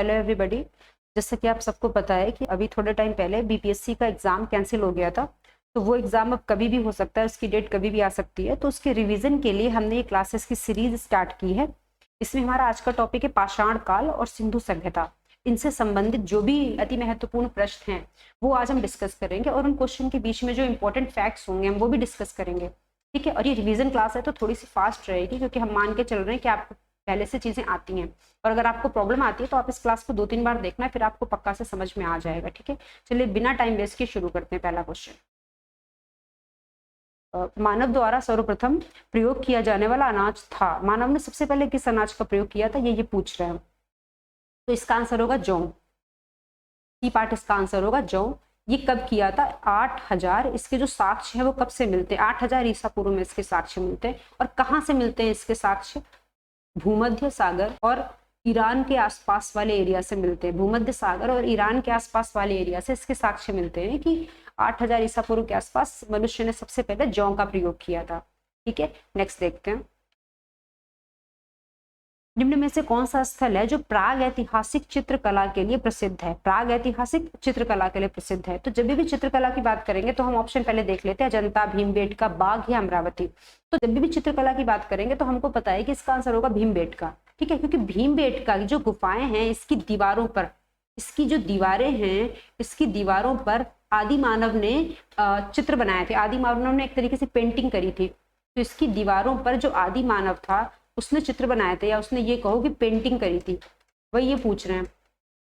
Hello everybody. जैसा कि आप सबको पता है कि अभी थोड़े टाइम पहले बीपीएससी का एग्जाम कैंसिल हो गया था, तो वो एग्जाम अब कभी भी हो सकता है, उसकी डेट कभी भी आ सकती है। तो उसके रिवीजन के लिए हमने ये क्लासेस की सीरीज स्टार्ट की है। इसमें हमारा आज का टॉपिक है पाषाण काल और सिंधु सभ्यता। इनसे संबंधित जो भी अति महत्वपूर्ण प्रश्न हैं वो आज हम डिस्कस करेंगे, और उन क्वेश्चन के बीच में जो इंपॉर्टेंट फैक्ट्स होंगे हम वो भी डिस्कस करेंगे। ठीक है, और ये रिवीजन क्लास है तो थोड़ी सी फास्ट रहेगी, क्योंकि हम मान के चल रहे हैं कि आपको पहले से चीजें आती हैं। और अगर आपको प्रॉब्लम आती है तो आप इस क्लास को 2-3 बार देखना, फिर आपको पक्का से समझ में आ जाएगा। ठीक है, चलिए बिना टाइम वेस्ट के शुरू करते हैं। पहला क्वेश्चन, मानव द्वारा सर्वप्रथम प्रयोग किया जाने वाला अनाज था। मानव ने सबसे पहले किस अनाज का प्रयोग किया था, ये पूछ रहे हैं। तो इसका आंसर होगा जौ। सी पार्ट इसका आंसर होगा जौ। ये कब किया था? 8000। इसके जो साक्ष्य है वो कब से मिलते हैं? 8000 ईसा पूर्व में इसके साक्ष्य मिलते हैं। और कहाँ से मिलते हैं इसके साक्ष्य? भूमध्य सागर और ईरान के आसपास वाले एरिया से मिलते हैं। भूमध्य सागर और ईरान के आसपास वाले एरिया से इसके साक्ष्य मिलते हैं कि 8000 ईसा पूर्व के आसपास मनुष्य ने सबसे पहले जौ का प्रयोग किया था। ठीक है, नेक्स्ट देखते हैं। निम्न में से कौन सा स्थल है जो प्राग ऐतिहासिक चित्रकला के लिए प्रसिद्ध है? प्राग ऐतिहासिक चित्रकला के लिए प्रसिद्ध है। तो जब भी चित्रकला की बात करेंगे तो हम ऑप्शन पहले देख लेते हैं, अजंता, भीमबेटका, बाघ या अमरावती। तो जब भी चित्रकला की बात करेंगे तो हमको पता है कि इसका आंसर होगा भीमबेटका। ठीक है, क्योंकि भीमबेटका की जो गुफाएं हैं इसकी दीवारों पर, इसकी जो दीवारें हैं इसकी दीवारों पर आदि मानव ने चित्र बनाए थे। आदि मानव ने एक तरीके से पेंटिंग करी थी। तो इसकी दीवारों पर जो आदि मानव था उसने चित्र बनाए थे, या उसने ये कहो कि पेंटिंग करी थी, वही ये पूछ रहे हैं।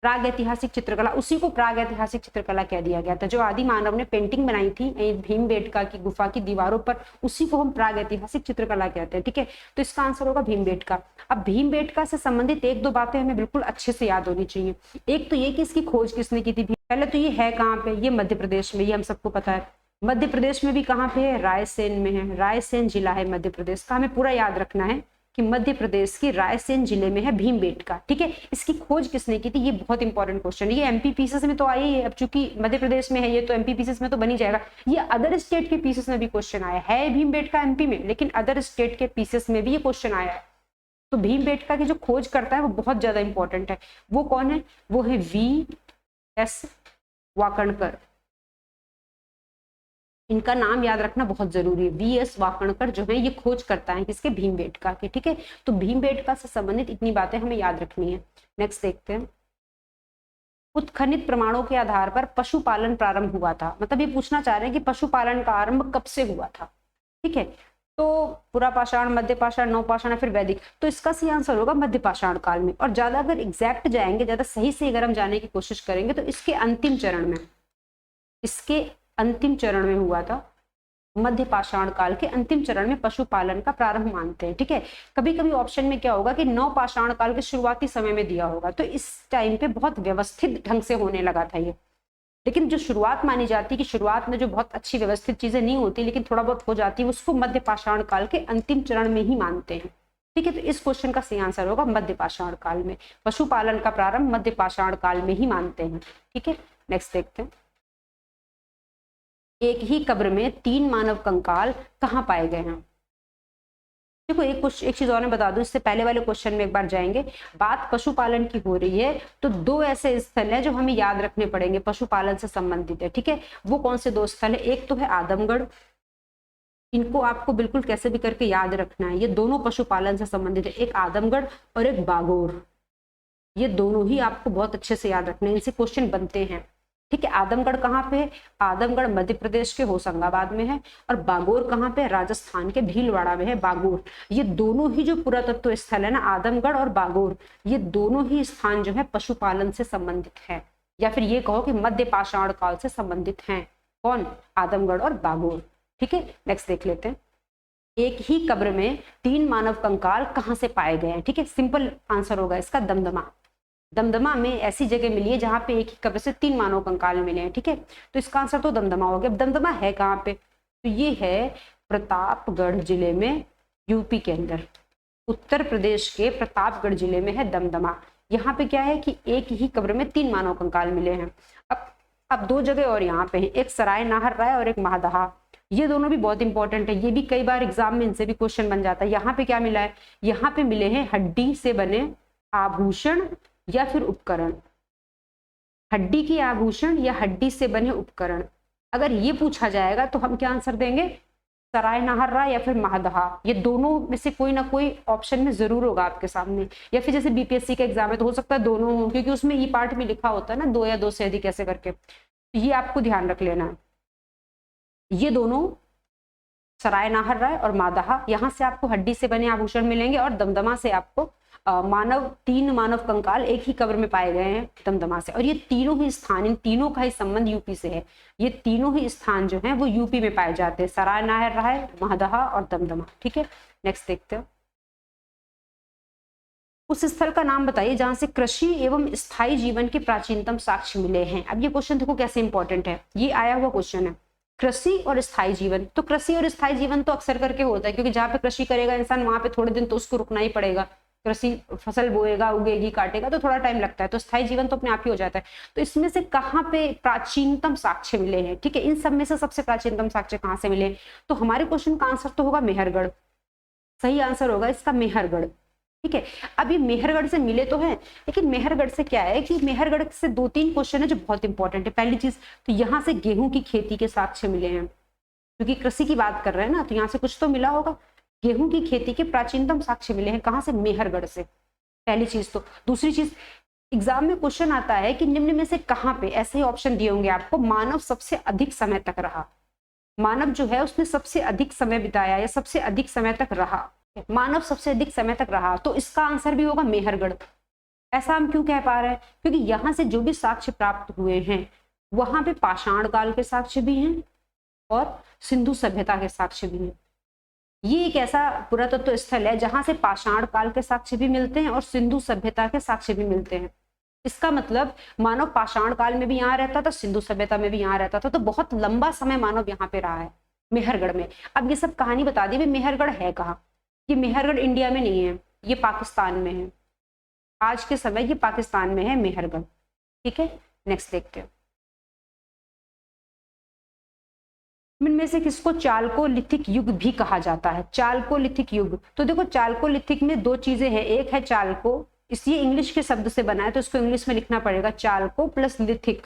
प्राग ऐतिहासिक चित्रकला, उसी को प्राग ऐतिहासिक चित्रकला कह दिया गया था। जो आदि मानव ने पेंटिंग बनाई थी भीमबेटका की गुफा की दीवारों पर, उसी को हम प्राग ऐतिहासिक चित्रकला कहते हैं। ठीक है, तो इसका आंसर होगा भीमबेटका। अब भीमबेटका से संबंधित 1-2 बातें हमें बिल्कुल अच्छे से याद होनी चाहिए। एक तो ये कि इसकी खोज किसने की थी। पहले तो ये है कहाँ पे? ये मध्य प्रदेश में, ये हम सबको पता है। मध्य प्रदेश में भी कहाँ पे है? रायसेन में है। रायसेन जिला है मध्य प्रदेश का। हमें पूरा याद रखना है कि मध्य प्रदेश की रायसेन जिले में है भीमबेटका। ठीक है, इसकी खोज किसने की थी? ये बहुत इंपॉर्टेंट क्वेश्चन है। ये एमपी पीसेस में तो आई है, अब चूंकि मध्य प्रदेश में है ये तो एमपी पीसेस में तो बन ही जाएगा। ये अदर स्टेट के पीसेस में भी क्वेश्चन आया है। भीमबेटका एमपी में, लेकिन अदर स्टेट के पीसेस में भी ये क्वेश्चन आया है। तो भीमबेटका की जो खोज करता है वो बहुत ज्यादा इंपॉर्टेंट है। वो कौन है? वो है VS वाकणकर। इनका नाम याद रखना बहुत जरूरी है। VS वाकणकर जो है ये खोज करता है किसके? भीमबेटका के। ठीक है, तो भीमबेटका से संबंधित इतनी बातें हमें याद रखनी है। नेक्स्ट देखते हैं। उत्खनित प्रमाणों के आधार पर पशुपालन प्रारंभ हुआ था। मतलब ये पूछना चाह रहे हैं कि पशुपालन का आरंभ कब से हुआ था। ठीक है, तो पुरा पाषाण, मध्य पाषाण, नवपाषाण या फिर वैदिक। तो इसका सही आंसर होगा मध्य पाषाण काल में। और ज्यादा अगर एग्जैक्ट जाएंगे, ज्यादा सही से अगर हम जाने की कोशिश करेंगे तो इसके अंतिम चरण में, इसके अंतिम चरण में हुआ था। मध्य पाषाण काल के अंतिम चरण में पशुपालन का प्रारंभ मानते हैं। ठीक है, कभी कभी ऑप्शन में क्या होगा कि नव पाषाण काल के शुरुआती समय में दिया होगा, तो इस टाइम पे बहुत व्यवस्थित ढंग से होने लगा था ये। लेकिन जो शुरुआत मानी जाती है कि शुरुआत में जो बहुत अच्छी व्यवस्थित चीजें नहीं होती लेकिन थोड़ा बहुत हो जाती है, उसको मध्य पाषाण काल के अंतिम चरण में ही मानते हैं। ठीक है, तो इस क्वेश्चन का सही आंसर होगा मध्य पाषाण काल में। पशुपालन का प्रारंभ मध्य पाषाण काल में ही मानते हैं। ठीक है, नेक्स्ट देखते हैं। एक ही कब्र में 3 मानव कंकाल कहाँ पाए गए हैं? देखो, एक चीज और मैं बता दूं, इससे पहले वाले क्वेश्चन में एक बार जाएंगे। बात पशुपालन की हो रही है तो 2 ऐसे स्थल हैं जो हमें याद रखने पड़ेंगे, पशुपालन से संबंधित है। ठीक है, वो कौन से 2 स्थल है? एक तो है आदमगढ़, इनको आपको बिल्कुल कैसे भी करके याद रखना है। ये दोनों पशुपालन से संबंधित है, एक आदमगढ़ और एक बागोर। ये दोनों ही आपको बहुत अच्छे से याद रखने हैं, इनसे क्वेश्चन बनते हैं। ठीक है, आदमगढ़ कहाँ पे है? आदमगढ़ मध्य प्रदेश के होशंगाबाद में है। और बागोर कहाँ पे? राजस्थान के भीलवाड़ा में है बागोर। ये दोनों ही जो पुरातत्व स्थल है ना, आदमगढ़ और बागोर, ये दोनों ही स्थान जो है पशुपालन से संबंधित है, या फिर ये कहो कि मध्य पाषाण काल से संबंधित हैं। कौन? आदमगढ़ और बागोर। ठीक है, नेक्स्ट देख लेते हैं। एक ही कब्र में 3 मानव कंकाल कहाँ से पाए गए हैं? ठीक है, सिंपल आंसर होगा इसका दमदमा। दमदमा में ऐसी जगह मिली है जहां पे एक ही कब्र से 3 मानव कंकाल मिले हैं। ठीक है, तो इसका आंसर तो दमदमा हो गया। अब दमदमा है कहाँ पे? तो ये है प्रतापगढ़ जिले में, यूपी के अंदर। उत्तर प्रदेश के प्रतापगढ़ जिले में है दमदमा। यहाँ पे क्या है कि एक ही कब्र में 3 मानव कंकाल मिले हैं। अब 2 जगह और यहाँ पे है, एक सराय नाहर राय और एक महादहा। ये दोनों भी बहुत इंपॉर्टेंट है, ये भी कई बार एग्जाम में इनसे भी क्वेश्चन बन जाता है। यहाँ पे क्या मिला है? यहाँ पे मिले हैं हड्डी से बने आभूषण या फिर उपकरण, हड्डी के आभूषण या हड्डी से बने उपकरण। अगर ये पूछा जाएगा तो हम क्या आंसर देंगे, सरायनाहरा या फिर महदहा, ये दोनों में से कोई ना कोई ऑप्शन में जरूर होगा आपके सामने। या फिर जैसे बीपीएससी का एग्जाम है तो हो सकता है दोनों हो, क्योंकि उसमें ई पार्ट में लिखा होता है ना 2 या 2 से अधिक ऐसे करके, तो ये आपको ध्यान रख लेना है। ये दोनों सरायनाहर राय और मादाहा, यहाँ से आपको हड्डी से बने आभूषण मिलेंगे, और दमदमा से आपको मानव 3 मानव कंकाल एक ही कब्र में पाए गए हैं दमदमा से। और ये तीनों ही स्थान, इन तीनों का ही संबंध यूपी से है। ये तीनों ही स्थान जो हैं वो यूपी में पाए जाते हैं, सरायनाहर राय, महदहा और दमदमा। ठीक है, नेक्स्ट देखते हैं। उस स्थल का नाम बताइए जहां से कृषि एवं स्थायी जीवन के प्राचीनतम साक्ष्य मिले हैं। अब ये क्वेश्चन देखो कैसे इंपॉर्टेंट है, ये आया हुआ क्वेश्चन है, कृषि और स्थायी जीवन। तो कृषि और स्थायी जीवन तो अक्सर करके होता है, क्योंकि जहाँ पे कृषि करेगा इंसान वहां पे थोड़े दिन तो उसको रुकना ही पड़ेगा। कृषि फसल बोएगा, उगेगी, काटेगा, तो थोड़ा टाइम लगता है। तो स्थायी जीवन तो अपने आप ही हो जाता है। तो इसमें से कहाँ पे प्राचीनतम साक्ष्य मिले हैं, ठीक है, इन सब में से सबसे प्राचीनतम साक्ष्य कहाँ से मिले, तो हमारे क्वेश्चन का आंसर तो होगा मेहरगढ़। सही आंसर होगा इसका मेहरगढ़। ठीक है, अब ये मेहरगढ़ से मिले तो हैं, लेकिन मेहरगढ़ से क्या है कि मेहरगढ़ से 2-3 क्वेश्चन है जो बहुत इंपॉर्टेंट है। पहली चीज तो यहाँ से गेहूं की खेती के साक्ष्य मिले हैं, क्योंकि कृषि की बात कर रहे हैं ना, तो यहाँ से कुछ तो मिला होगा। गेहूं की खेती के प्राचीनतम साक्ष्य मिले हैं कहाँ से, मेहरगढ़ से, पहली चीज तो। दूसरी चीज, एग्जाम में क्वेश्चन आता है कि निम्न में से कहाँ पे, ऐसे ही ऑप्शन दिए होंगे आपको, मानव सबसे अधिक समय तक रहा। मानव जो है उसने सबसे अधिक समय बिताया या सबसे अधिक समय तक रहा, मानव सबसे अधिक समय तक रहा, तो इसका आंसर भी होगा मेहरगढ़। ऐसा हम क्यों कह पा रहे हैं, क्योंकि यहाँ से जो भी साक्ष्य प्राप्त हुए हैं वहां पे पाषाण काल के साक्ष्य भी हैं और सिंधु सभ्यता के साक्ष्य भी हैं। ये एक ऐसा पुरातत्व स्थल है जहां से पाषाण काल के साक्ष्य भी मिलते हैं और सिंधु सभ्यता के साक्ष्य भी मिलते हैं। इसका मतलब मानव पाषाण काल में भी यहाँ रहता था, सिंधु सभ्यता में भी यहाँ रहता था, तो बहुत लंबा समय मानव यहाँ पे रहा है मेहरगढ़ में। अब ये सब कहानी बता दी, मेहरगढ़ है कहाँ। ये मेहरगढ़ इंडिया में नहीं है, ये पाकिस्तान में है। आज के समय ये पाकिस्तान में है मेहरगढ़। ठीक है, नेक्स्ट देखते हैं। इनमें से किसको चालकोलिथिक युग भी कहा जाता है, चालकोलिथिक युग। तो देखो चालकोलिथिक में 2 चीजें हैं, एक है चालको, इसलिए इंग्लिश के शब्द से बना है तो इसको इंग्लिश में लिखना पड़ेगा चालको प्लस लिथिक।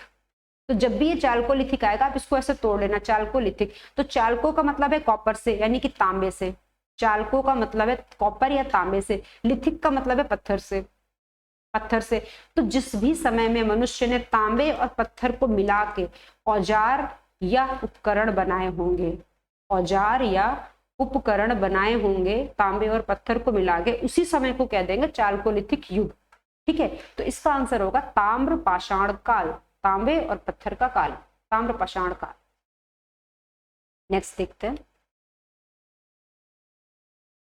तो जब भी ये चालकोलिथिक आएगा आप इसको ऐसे तोड़ लेना, चालकोलिथिक। तो चालको का मतलब है कॉपर से, यानी कि तांबे से। चालको का मतलब है कॉपर या तांबे से, लिथिक का मतलब है पत्थर से, पत्थर से। तो जिस भी समय में मनुष्य ने तांबे और पत्थर को मिला के औजार या उपकरण बनाए होंगे, औजार या उपकरण बनाए होंगे तांबे और पत्थर को मिला के, उसी समय को कह देंगे चालकोलिथिक युग। ठीक है, तो इसका आंसर होगा ताम्र पाषाण काल, तांबे और पत्थर का काल, ताम्र पाषाण काल। नेक्स्ट देखते हैं।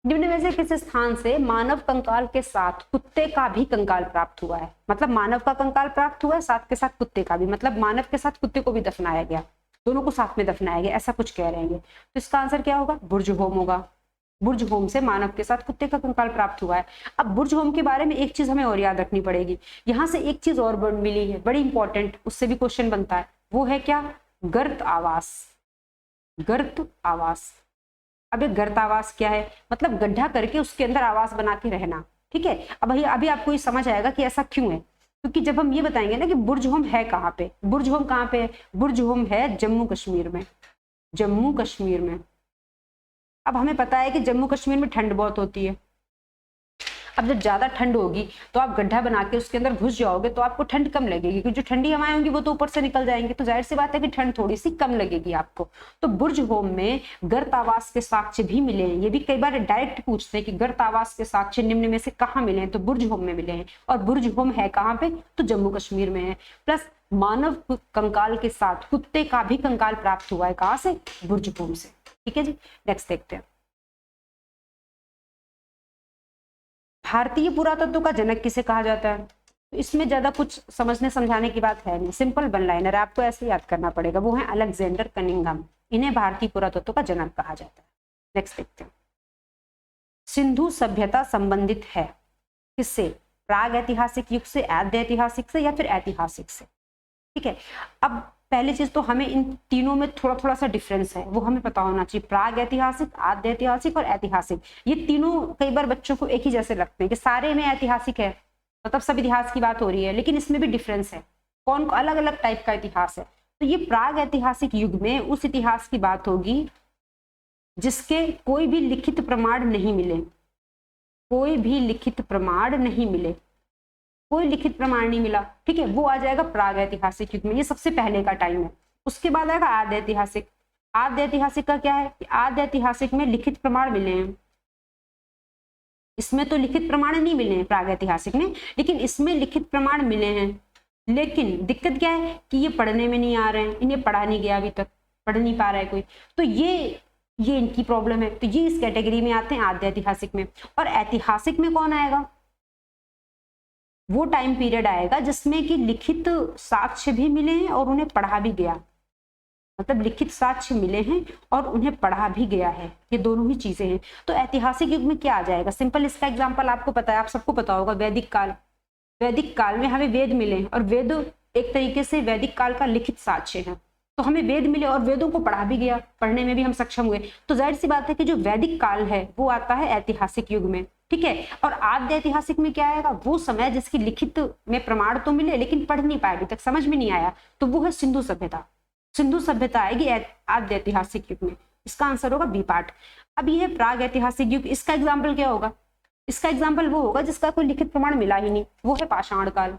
निम्न में से किस स्थान से मानव कंकाल के साथ कुत्ते का भी कंकाल प्राप्त हुआ है, मतलब मानव का कंकाल प्राप्त हुआ है साथ के साथ कुत्ते का भी, मतलब मानव के साथ कुत्ते को भी दफनाया गया, दोनों को साथ में दफनाया गया, ऐसा कुछ कह रहे हैं। तो इसका आंसर क्या होगा, बुर्ज होम होगा। बुर्ज होम से मानव के साथ कुत्ते का कंकाल प्राप्त हुआ है। अब बुर्ज होम के बारे में एक चीज हमें और याद रखनी पड़ेगी, यहाँ से एक चीज और मिली है बड़ी इंपॉर्टेंट, उससे भी क्वेश्चन बनता है, वो है क्या, गर्त आवास। गर्त आवास, अब ये गर्त आवास क्या है, मतलब गड्ढा करके उसके अंदर आवास बना के रहना। ठीक है, अब अभी आपको ये समझ आएगा कि ऐसा क्यों है, क्योंकि जब हम ये बताएंगे ना कि बुर्ज होम है कहाँ पे, बुर्ज होम कहाँ पे है, बुर्ज होम है जम्मू कश्मीर में, जम्मू कश्मीर में। अब हमें पता है कि जम्मू कश्मीर में ठंड बहुत होती है। अब जब ज्यादा ठंड होगी तो आप गड्ढा बना के उसके अंदर घुस जाओगे तो आपको ठंड कम लगेगी, क्योंकि जो ठंडी हवाएं होंगी वो तो ऊपर से निकल जाएंगी, तो जाहिर सी बात है कि ठंड थोड़ी सी कम लगेगी आपको। तो बुर्ज होम में गर्त आवास के साक्ष्य भी मिले हैं। ये भी कई बार डायरेक्ट पूछते हैं कि गर्त आवास के साक्ष्य निम्न में से कहाँ मिले हैं, तो बुर्ज होम में मिले हैं। और बुर्ज होम है कहाँ पे, तो जम्मू कश्मीर में है। प्लस मानव कंकाल के साथ कुत्ते का भी कंकाल प्राप्त हुआ है, कहाँ से, बुर्ज होम से। ठीक है जी, नेक्स्ट देखते हैं। भारतीय पुरातत्व का जनक किसे कहा जाता है, तो इसमें ज्यादा कुछ समझने समझाने की बात है नहीं, सिंपल वन लाइनर आपको ऐसे याद करना पड़ेगा, वो है अलेक्जेंडर कनिंघम। इन्हें भारतीय पुरातत्व का जनक कहा जाता है। नेक्स्ट देखते हैं। सिंधु सभ्यता संबंधित है किससे, प्राग ऐतिहासिक युग से, आद्य ऐतिहासिक से, या फिर ऐतिहासिक से। ठीक है, अब पहली चीज तो हमें इन तीनों में थोड़ा थोड़ा सा डिफरेंस है, वो हमें पता होना चाहिए। प्राग ऐतिहासिक, आद्य ऐतिहासिक और ऐतिहासिक, ये तीनों कई बार बच्चों को एक ही जैसे लगते हैं कि सारे में ऐतिहासिक है, मतलब सब इतिहास की बात हो रही है, लेकिन इसमें भी डिफरेंस है, कौन अलग अलग टाइप का इतिहास है। तो ये प्राग ऐतिहासिक युग में उस इतिहास की बात होगी जिसके कोई भी लिखित प्रमाण नहीं मिले, कोई भी लिखित प्रमाण नहीं मिले, कोई लिखित प्रमाण नहीं मिला, ठीक है, वो आ जाएगा प्राग ऐतिहासिक युग में। ये सबसे पहले का टाइम है। उसके बाद आएगा आद्य ऐतिहासिक। आद्य ऐतिहासिक का क्या है कि आद्य ऐतिहासिक में लिखित प्रमाण मिले हैं, इसमें तो लिखित प्रमाण नहीं मिले हैं प्राग ऐतिहासिक में, लेकिन इसमें लिखित प्रमाण मिले हैं। लेकिन दिक्कत क्या है कि ये पढ़ने में नहीं आ रहे हैं, इन्हें पढ़ा नहीं गया, अभी तक पढ़ नहीं पा रहा है कोई, तो ये इनकी प्रॉब्लम है। तो ये इस कैटेगरी में आते हैं आद्य ऐतिहासिक में। और ऐतिहासिक में कौन आएगा, वो टाइम पीरियड आएगा जिसमें कि लिखित साक्ष्य भी मिले हैं और उन्हें पढ़ा भी गया, मतलब लिखित साक्ष्य मिले हैं और उन्हें पढ़ा भी गया है, ये दोनों ही चीजें हैं। तो ऐतिहासिक युग में क्या आ जाएगा, सिंपल इसका एग्जांपल आपको पता है, आप सबको पता होगा, वैदिक काल। वैदिक काल में हमें वेद मिले और वेद एक तरीके से वैदिक काल का लिखित साक्ष्य है। तो हमें वेद मिले और वेदों को पढ़ा भी गया, पढ़ने में भी हम सक्षम हुए, तो जाहिर सी बात है कि जो वैदिक काल है वो आता है ऐतिहासिक युग में, ठीक है। और आद्य ऐतिहासिक में क्या आएगा, वो समय जिसकी लिखित में प्रमाण तो मिले लेकिन पढ़ नहीं पाए, अभी तक समझ में नहीं आया, तो वो है सिंधु सभ्यता। सिंधु सभ्यता आएगी आद्य ऐतिहासिक युग में। इसका आंसर होगा बी पार्ट। अब ये है प्राग ऐतिहासिक युग। इसका एग्जाम्पल क्या होगा, इसका एग्जाम्पल वो होगा जिसका कोई लिखित प्रमाण मिला ही नहीं, वो है पाषाण काल।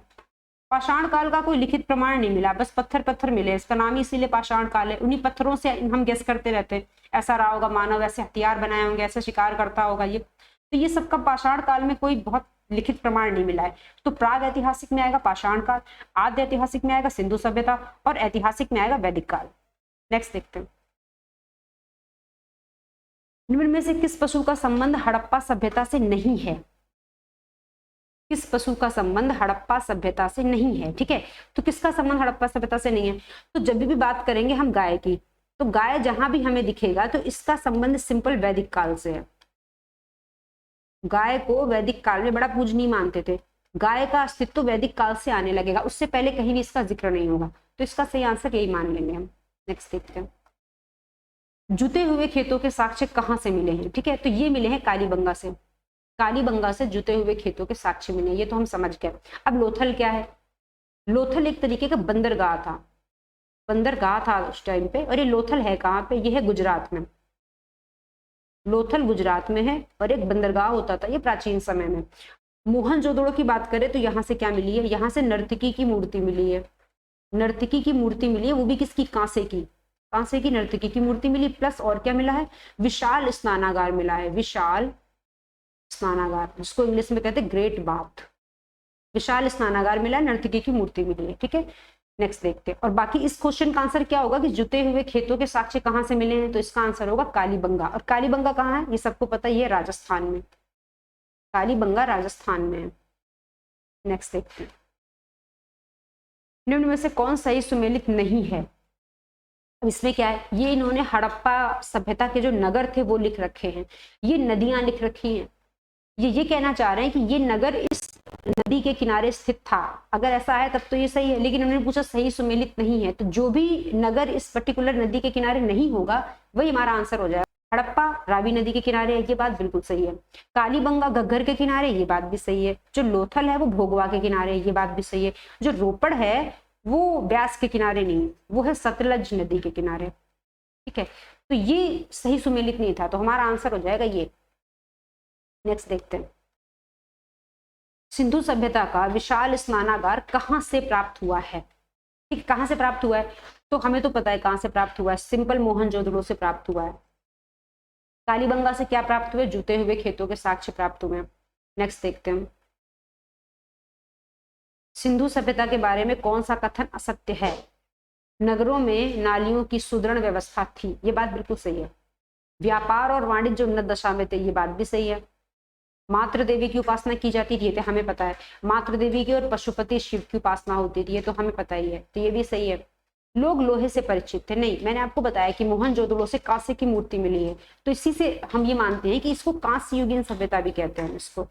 पाषाण काल का कोई लिखित प्रमाण नहीं मिला, बस पत्थर पत्थर मिले, इसका नाम ही इसीलिए पाषाण काल है। उन्हीं पत्थरों से हम गेस करते रहते हैं, ऐसा रहा होगा मानव, ऐसे हथियार बनाए होंगे, ऐसे शिकार करता होगा ये, तो ये सबका पाषाण काल में कोई बहुत लिखित प्रमाण नहीं मिला है। तो प्राग ऐतिहासिक में आएगा पाषाण काल, आद्य ऐतिहासिक में आएगा सिंधु सभ्यता और ऐतिहासिक में आएगा वैदिक काल। नेक्स्ट देखते हैं, निम्न में से किस पशु का संबंध हड़प्पा सभ्यता से नहीं है, किस पशु का संबंध हड़प्पा सभ्यता से नहीं है, ठीक है। तो किसका संबंध हड़प्पा सभ्यता से नहीं है, तो जब भी बात करेंगे हम गाय की, तो गाय जहां भी हमें दिखेगा तो इसका संबंध सिंपल वैदिक काल से है। गाय को वैदिक काल में बड़ा पूजनीय मानते थे, गाय का अस्तित्व वैदिक काल से आने लगेगा, उससे पहले कहीं भी इसका जिक्र नहीं होगा, तो इसका सही आंसर यही मान लेंगे हम। नेक्स्ट देखते हैं, जुते हुए खेतों के साक्ष्य कहाँ से मिले हैं, ठीक है। तो ये मिले हैं कालीबंगा से, कालीबंगा से जुते हुए खेतों के साक्ष्य मिले, ये तो हम समझ गए। अब लोथल क्या है, लोथल एक तरीके का बंदरगाह था, बंदरगाह था उस टाइम पे, और ये लोथल है कहाँ पे, ये है गुजरात में, लोथल गुजरात में है, और एक बंदरगाह होता था ये प्राचीन समय में। मोहनजोदड़ो की बात करें तो यहाँ से क्या मिली है, यहाँ से नर्तकी की मूर्ति मिली है, नर्तकी की मूर्ति मिली है, वो भी किसकी, कांसे की, कांसे की नर्तकी की मूर्ति मिली। प्लस और क्या मिला है, विशाल स्नानागार मिला है, विशाल स्नानागार, जिसको इंग्लिश में कहते हैं ग्रेट बाथ, विशाल स्नानागार मिला है, नर्तकी की मूर्ति मिली है, ठीक है। नेक्स्ट देखते हैं, और बाकी इस क्वेश्चन का आंसर क्या होगा कि जुते हुए खेतों के साक्ष्य कहाँ से मिले हैं, तो इसका आंसर होगा कालीबंगा। और कालीबंगा कहाँ है, ये सबको पता है, ये राजस्थान में, कालीबंगा राजस्थान में है। नेक्स्ट देखते हैं, निम्न में से कौन सही सुमेलित नहीं है। अब इसमें क्या है, ये इन्होंने हड़प्पा सभ्यता के जो नगर थे वो लिख रखे हैं, ये नदियां लिख रखी हैं, ये कहना चाह रहे हैं कि ये नगर इस नदी के किनारे स्थित था, अगर ऐसा है तब तो ये सही है, लेकिन उन्होंने पूछा सही सुमेलित नहीं है, तो जो भी नगर इस पर्टिकुलर नदी के किनारे नहीं होगा वही हमारा आंसर हो जाएगा। हड़प्पा रावी नदी के किनारे है, ये बात बिल्कुल सही है। कालीबंगा घग्गर के किनारे, ये बात भी सही है। जो लोथल है वो भोगवा के किनारे, ये बात भी सही है। जो रोपड़ है वो ब्यास के किनारे नहीं, वो है सतलज नदी के किनारे, ठीक है। तो ये सही सुमेलित नहीं था, तो हमारा आंसर हो जाएगा ये। नेक्स्ट देखते हैं, सिंधु सभ्यता का विशाल स्नानागार कहां से प्राप्त हुआ है, ठीक, कहां से प्राप्त हुआ है, तो हमें तो पता है कहां से प्राप्त हुआ है, सिंपल मोहनजोदड़ो से प्राप्त हुआ है। कालीबंगा से क्या प्राप्त हुए, जुते हुए खेतों के साक्ष्य प्राप्त हुए। नेक्स्ट देखते हैं, सिंधु सभ्यता के बारे में कौन सा कथन असत्य है, नगरों में नालियों की सुदृढ़ व्यवस्था थी, ये बात बिल्कुल सही है। व्यापार और वाणिज्य उन्नत दशा में थे, ये बात भी सही है। मातृ देवी की उपासना की जाती थी, ये तो हमें पता है। मातृ देवी की और पशुपति शिव की उपासना होती थी, ये तो हमें पता ही है, तो ये भी सही है। लोग लोहे से परिचित थे, नहीं, मैंने आपको बताया कि मोहनजोदड़ो से कांसे की मूर्ति मिली है, तो इसी से हम ये मानते हैं कि इसको कांस्य युगीन सभ्यता भी कहते हैं।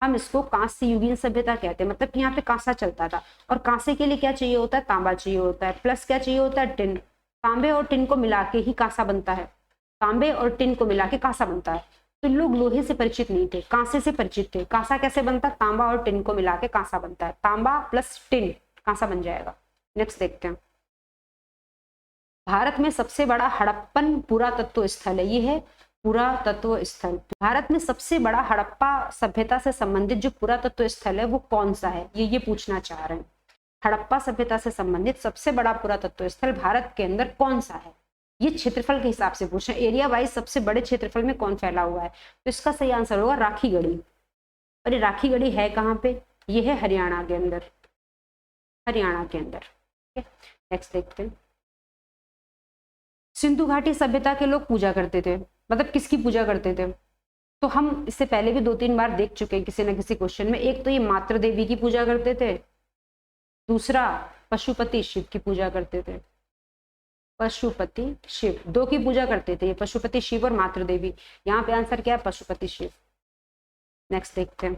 हम इसको कांस्य युगीन सभ्यता कहते हैं, मतलब कि यहाँ पे कांसा चलता था, और कांसे के लिए क्या चाहिए होता है, तांबा चाहिए होता है, प्लस क्या चाहिए होता है, टिन। तांबे और टिन को मिला के ही कांसा बनता है, तांबे और टिन को मिला के कांसा बनता है। तो लोग लोहे से परिचित नहीं थे, कांसे से परिचित थे। कांसा कैसे बनता है? तांबा और टिन को मिला के कांसा बनता है, तांबा प्लस टिन कांसा बन जाएगा। नेक्स्ट देखते हैं, भारत में सबसे बड़ा हड़प्पन पुरातत्व स्थल है, ये है पुरातत्व स्थल। भारत में सबसे बड़ा हड़प्पा सभ्यता से संबंधित जो पुरातत्व स्थल है वो कौन सा है, ये पूछना चाह रहे हैं। हड़प्पा सभ्यता से संबंधित सबसे बड़ा पुरातत्व स्थल भारत के अंदर कौन सा है, ये क्षेत्रफल के हिसाब से पूछ रहे हैं, एरिया वाइज सबसे बड़े क्षेत्रफल में कौन फैला हुआ है। तो इसका सही आंसर होगा राखीगढ़ी। और ये राखीगढ़ी है कहाँ पे? ये है हरियाणा के अंदर, हरियाणा के अंदर। नेक्स्ट देखते हैं, सिंधु घाटी सभ्यता के लोग पूजा करते थे, मतलब किसकी पूजा करते थे? तो हम इससे पहले भी 2-3 बार देख चुके हैं किसी न किसी क्वेश्चन में। एक तो ये मातृ देवी की पूजा करते थे, दूसरा पशुपति शिव की पूजा करते थे, पशुपति शिव, दो की पूजा करते थे, ये पशुपति शिव और मातृ देवी। यहाँ पे आंसर क्या है? पशुपति शिव। नेक्स्ट देखते हैं,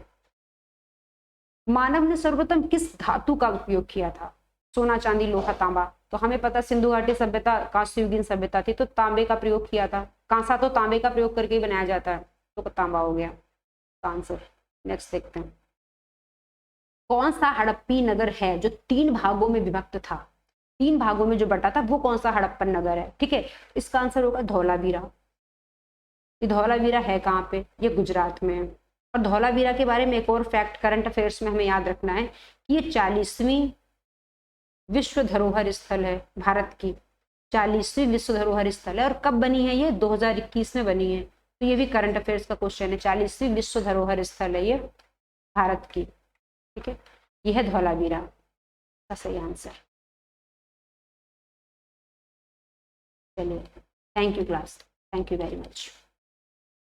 मानव ने सर्वप्रथम किस धातु का उपयोग किया था? सोना, चांदी, लोहा, तांबा। तो हमें पता सिंधु घाटी सभ्यता कांस्ययुगीन सभ्यता थी, तो तांबे का प्रयोग किया था। कांसा तो तांबे का प्रयोग करके ही बनाया जाता है, तो तांबा हो गया आंसर। नेक्स्ट देखते हैं, कौन सा हड़प्पी नगर है जो 3 भागों में विभक्त था? 3 भागों में जो बटा था वो कौन सा हड़प्पन नगर है? ठीक है, इसका आंसर होगा धौलावीरा। धौलावीरा है कहाँ पे? ये गुजरात में है। और धौलावीरा के बारे में एक और फैक्ट करंट अफेयर्स में हमें याद रखना है कि ये 40वीं विश्व धरोहर स्थल है, भारत की 40वीं विश्व धरोहर स्थल है। और कब बनी है ये? 2021 में बनी है। तो ये भी करंट अफेयर्स का क्वेश्चन है, 40वीं विश्व धरोहर स्थल है ये भारत की। ठीक है, ये है धौलावीरा का सही आंसर। चलिए, thank you class, thank you very much.